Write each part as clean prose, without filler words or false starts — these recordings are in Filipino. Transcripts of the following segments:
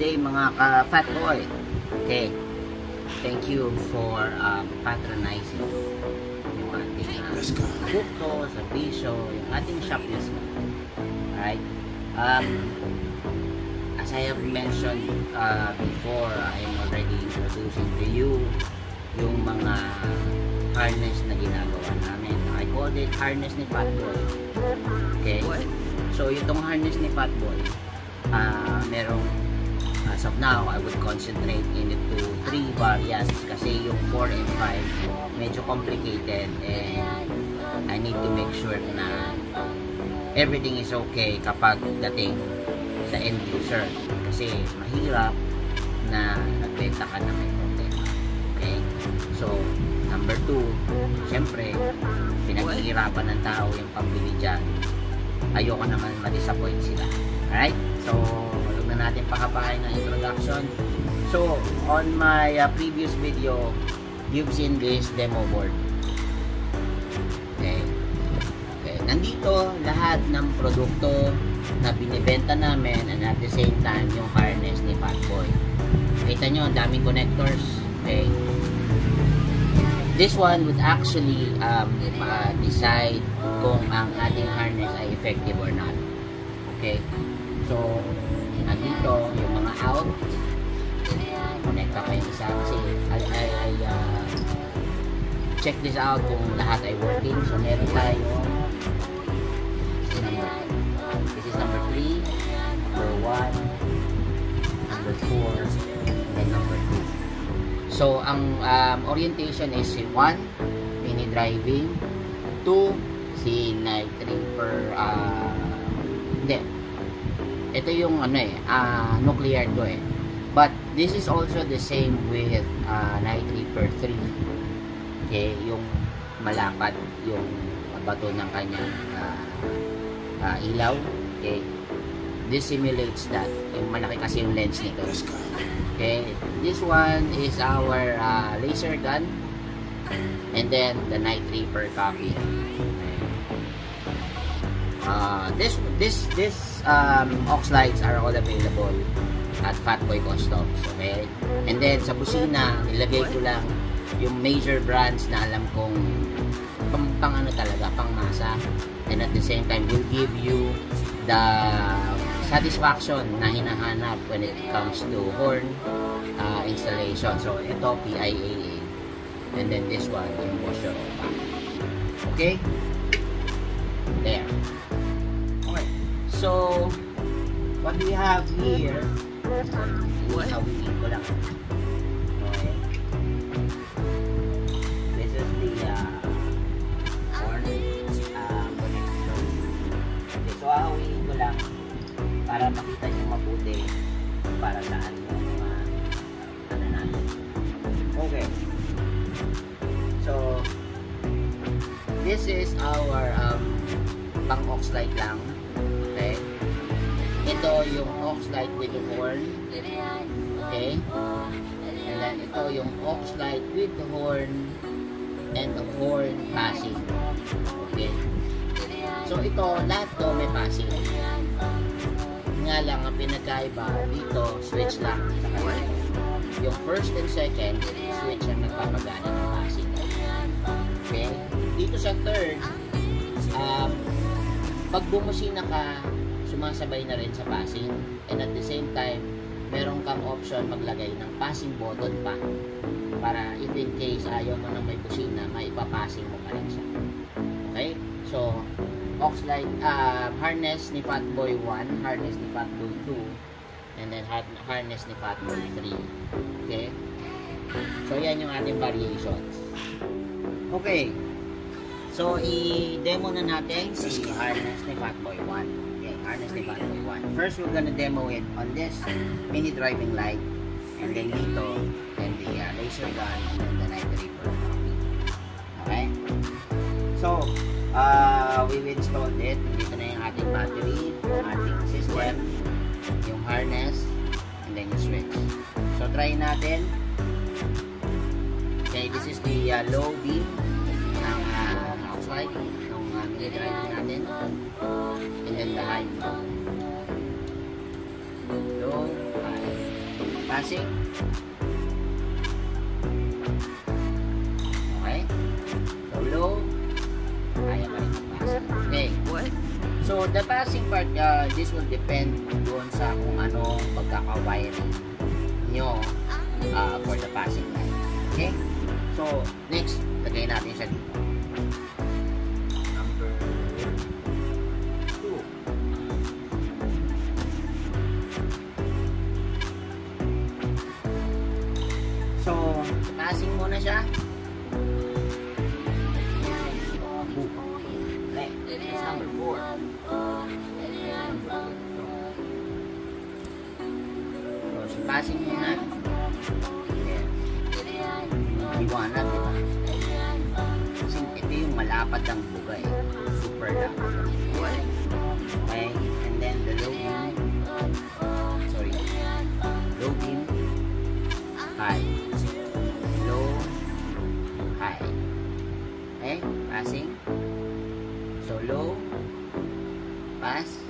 day mga ka-Fatboy. Okay, thank you for patronizing yung ating produkto, servisyo, yung ating shop mismo. Alright, as I have mentioned before, I am already introducing to you yung mga harness na ginagawa namin. I called it harness ni Fatboy. Okay, so itong harness ni Fatboy, merong as of now, I would concentrate into 3 variants kasi yung 4 and 5 medyo complicated and I need to make sure na everything is okay kapag dating sa end user kasi mahirap na nagbenta ka na may problema. Okay, so number 2, syempre pinaghihirapan ng tao yung pambili dyan, ayoko naman ma-disappoint sila. Alright, so huwag na natin pakapahay ng introduction. So on my previous video, you've seen this demo board. Okay, nandito lahat ng produkto na binibenta namin and at the same time yung harness ni Fatboy. Kita nyo, ang daming connectors. Okay, this one would actually decide kung ang ating harness ay effective or not. Okay, so nandito yung mga out, connect pa kayo isa kasi I check this out kung lahat ay working. So meron tayo this is number 3, number 1, number 4, and then number 2. So ang orientation is 1, mini driving, 2, si night reaper, hindi, ito yung nuclear to but this is also the same with night reaper 3. Okay, yung malapad yung bato ng kanyang ilaw. Okay, this simulates that, yung malaki kasi yung lens nito. Okay, this one is our laser gun and then the night reaper copy. This auxlights are all available at Fatboy Customs. Okay, and then sa busina nilagay ko lang yung major brands na alam kong pang ano talaga, pang masa, and at the same time will give you the satisfaction na hinahanap when it comes to horn installation. So ito PIAA, and then this one yung washer upang. Okay, there. Okay, so what we have here, hawiin ko lang. Okay, this is the horn connection. Okay, so hawiin ko lang para makita nyo mabuti para saan yung ano natin. Okay, so this is our pang auxlight lang. Okay, ito yung auxlight with the horn. Okay, and then ito yung auxlight with the horn and the horn passing. Okay, so ito lahat to may passing, nga lang ang pinagkaiba dito, switch lang sa kanya. Yung first and second switch ang nagpapagana ng passing. Okay, dito sa third, pag bumusina ka, sumasabay na rin sa passing, and at the same time meron kang option maglagay ng passing button pa para if in case ayaw mo nang may busina, maipapassing mo pa rin siya. Okay, so auxlight, harness ni Fatboy 1, harness ni Fatboy 2, and then harness ni Fatboy 3. Okay, so yan yung ating variations. Okay, so i-demo na natin si harness ni Fatboy 1. Okay, harness ni Fatboy 1. First, we're gonna demo it on this mini driving light, and then dito, and the laser gun, and then the night reaper. Okay, so we've installed it. Dito na yung ating battery, ating system, yung harness, and then yung switch. So try natin. Okay, this is the low beam ng outside ng mini driving natin, and then the high beam. low, high. Passing. Okay. So low, kaya pa rin ang passing. Okay. What? So the passing part, this will depend doon sa kung ano pagkaka-wiring nyo for the passing line. Okay? So next, lagay natin siya dito. Number 2. So, passing muna siya. Okay, that's number 4. So, passing muna. Iwanan, diba? Kasi ito yung malapad ng buga eh. Super lapad. Okay, and then the low beam. Sorry. Low beam. High. Low. High. Okay, passing. So low. Pass.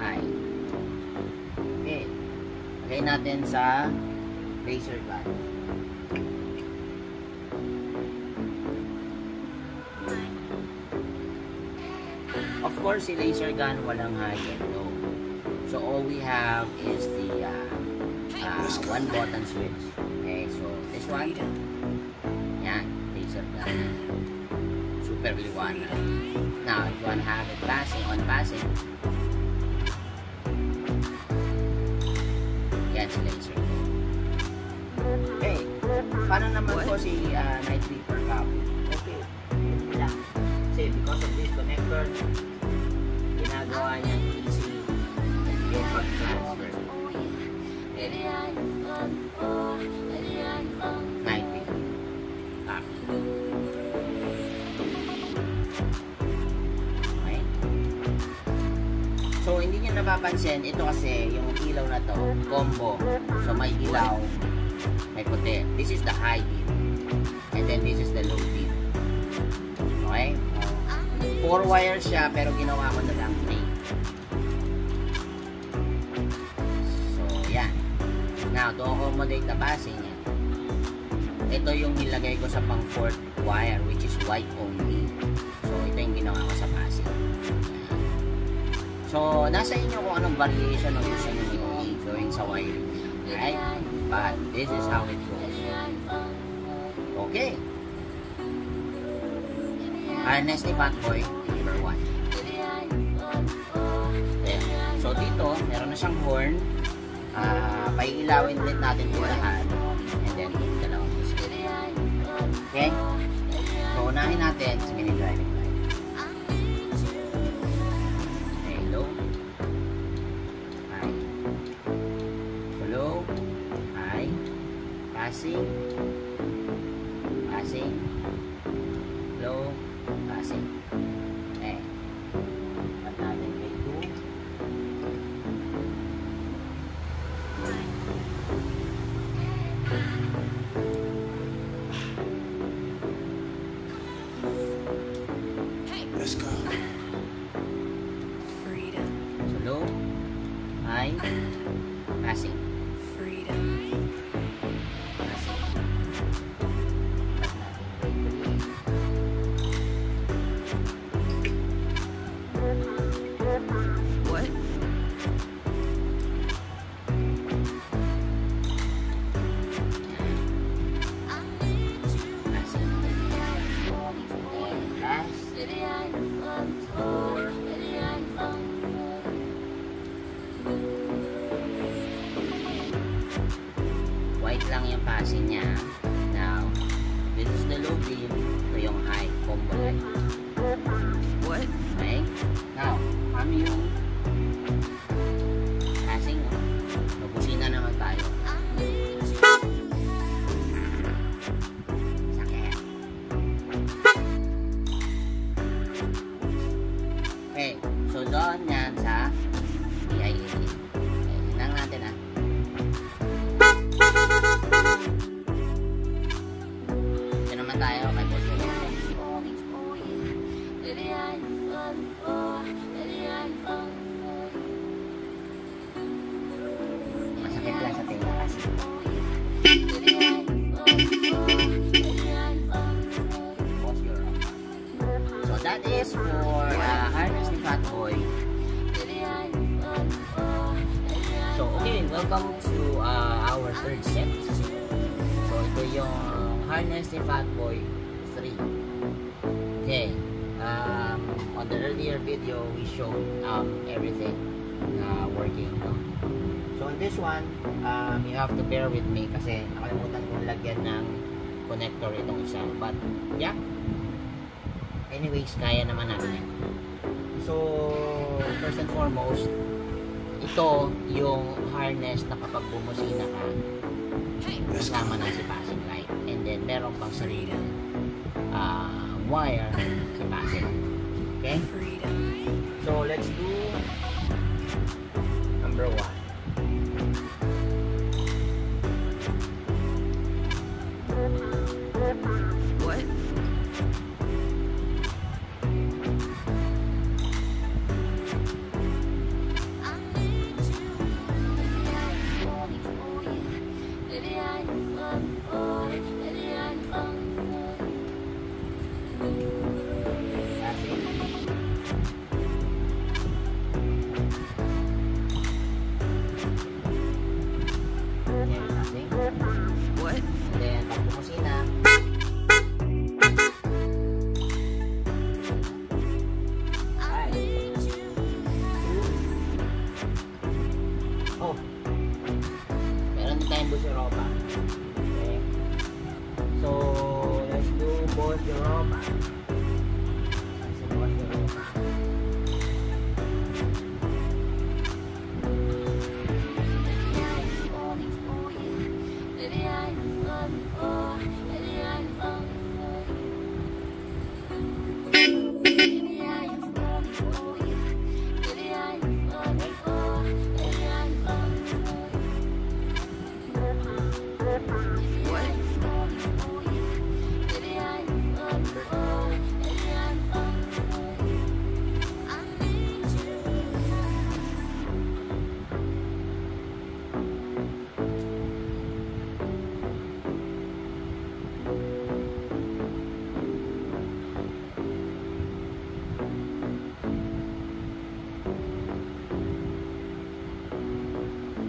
High. Okay. Lagay natin sa laser gun. Of course, si laser gun walang high and low. So all we have is the one button switch. Okay, so this one. Yan, laser gun. Super liwanag. Now, if you want to have it passing on passing, yan si laser gun. Okay, paano naman po si night sweeper copy? Okay, yun lang. Kasi because of this connector, ginagawa niya easy yung pag-transfer. Okay. Night sweeper copy. Okay. So, hindi niyo napapansin, ito kasi yung ilaw na to, combo. So, may ilaw, may puti. This is the high beam. And then this is the low beam. Okay? 4 wires siya, pero ginawa ko na lang 3. So, yan. Now, to accommodate the passing niya, ito yung nilagay ko sa pang 4th wire, which is white only. So, ito yung ginawa ko sa passing. So, nasa inyo kung anong variation ng gusto nyo gawin sa wiring. Right? But, this is how it goes. Okay. Next ni Fatboy, number 1. Okay. So, dito, meron na siyang horn. Paiilawin ulit natin ito lahat. And then, dalawang busina. Okay? So, unahin natin sa mini driving light. Okay, low. High. So, low. High. Passing. Passing. Low. Passing. Okay. Pat natin kay 2. Let's go. Freedom. So low. High. Passing. Freedom. Passing. Pat natin kay 3. What? White lang yung passing niya. Now, this is the low beam. Ito yung high combo light. What? Okay? Now, ano yung passing? Busina naman tayo. Sakit. Okay, so doon yan sa DIA. Okay, hinang natin ah. Ito naman tayo kay busina. third set. So ito yung harness ni Fatboy 3. Okay. On the earlier video, we showed everything working. No? So on this one, you have to bear with me kasi nakalimutan kong lagyan ng connector itong isa. But yeah, anyways, kaya naman natin yan. So first and foremost, ito yung harness na kapag bumusina ka, kasama na si passing light. And then meron pang sarili wire sa passing. Okay? So let's do number 1. What? What? Then pag bumusina, meron din tayong busiropa. Okay. So, let's do busiropa. Let's do busiropa.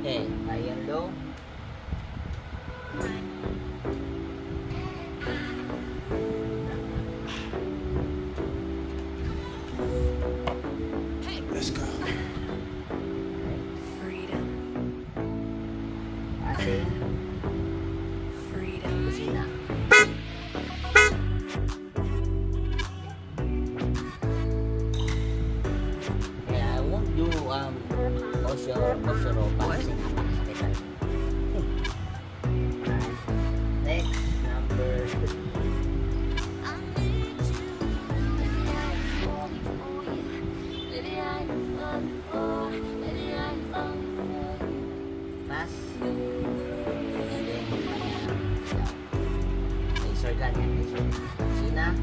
Okay, high and low. Let's go. Freedom. Passing, Freedom. busina. Okay, I won't do busiropa kasi napakasakit. Next, number 3. Pass. And then, laser gun yan. Sina.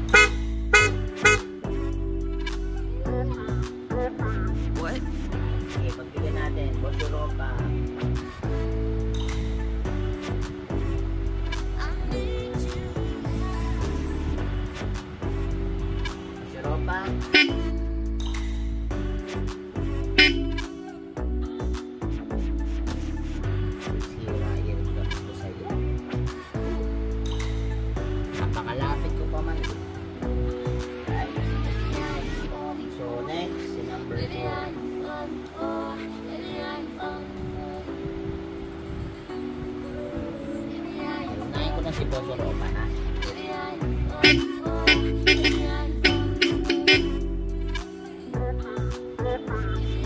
What? Okay, pagbigyan natin. Busiropa. Busiropa. Sirayin ko sa'yo. Napakalapit ko pa man. So next, si number 4. Unahin ko na si Busiropa ha.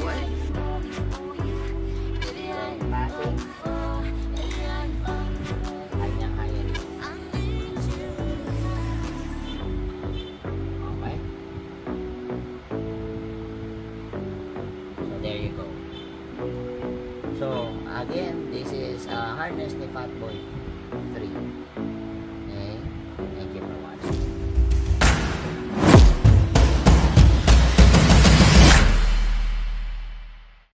What? Then passing. Kanyang kaya nyo. Okay? So there you go. So again, this is harness ni Fatboy 3.